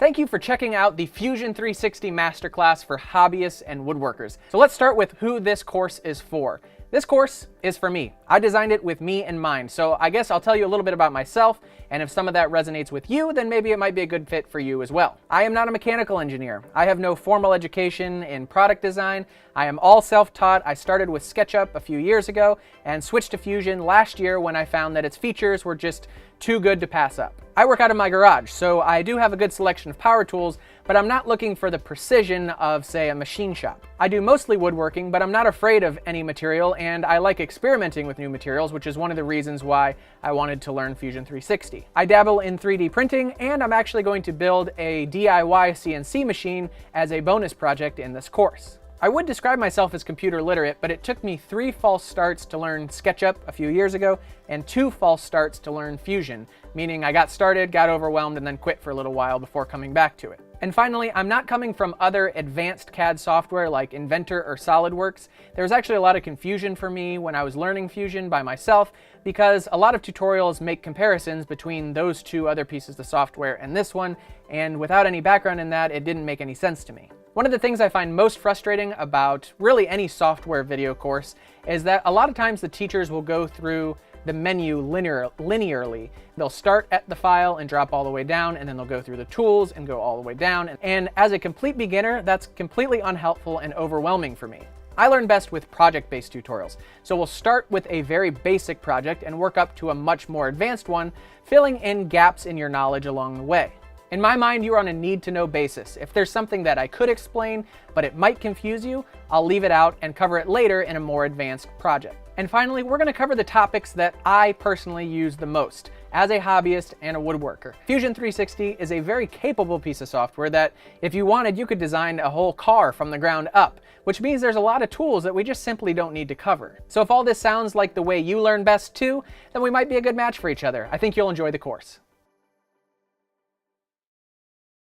Thank you for checking out the Fusion 360 Masterclass for Hobbyists and Woodworkers. So let's start with who this course is for. This course is for me. I designed it with me in mind, so I guess I'll tell you a little bit about myself, and if some of that resonates with you, then maybe it might be a good fit for you as well. I am not a mechanical engineer. I have no formal education in product design. I am all self-taught. I started with SketchUp a few years ago and switched to Fusion last year when I found that its features were just too good to pass up. I work out of my garage, so I do have a good selection of power tools, but I'm not looking for the precision of, say, a machine shop. I do mostly woodworking, but I'm not afraid of any material, and I like experimenting with new materials, which is one of the reasons why I wanted to learn Fusion 360. I dabble in 3D printing, and I'm actually going to build a DIY CNC machine as a bonus project in this course. I would describe myself as computer literate, but it took me 3 false starts to learn SketchUp a few years ago and 2 false starts to learn Fusion, meaning I got started, got overwhelmed, and then quit for a little while before coming back to it. And finally, I'm not coming from other advanced CAD software like Inventor or SolidWorks. There was actually a lot of confusion for me when I was learning Fusion by myself because a lot of tutorials make comparisons between those 2 other pieces of software and this one, and without any background in that, it didn't make any sense to me. One of the things I find most frustrating about really any software video course is that a lot of times the teachers will go through the menu linearly. They'll start at the file and drop all the way down, and then they'll go through the tools and go all the way down. And as a complete beginner, that's completely unhelpful and overwhelming for me. I learn best with project-based tutorials. So we'll start with a very basic project and work up to a much more advanced one, filling in gaps in your knowledge along the way. In my mind, you are on a need-to-know basis. If there's something that I could explain, but it might confuse you, I'll leave it out and cover it later in a more advanced project. And finally, we're going to cover the topics that I personally use the most as a hobbyist and a woodworker. Fusion 360 is a very capable piece of software that, if you wanted, you could design a whole car from the ground up, which means there's a lot of tools that we just simply don't need to cover. So if all this sounds like the way you learn best too, then we might be a good match for each other. I think you'll enjoy the course.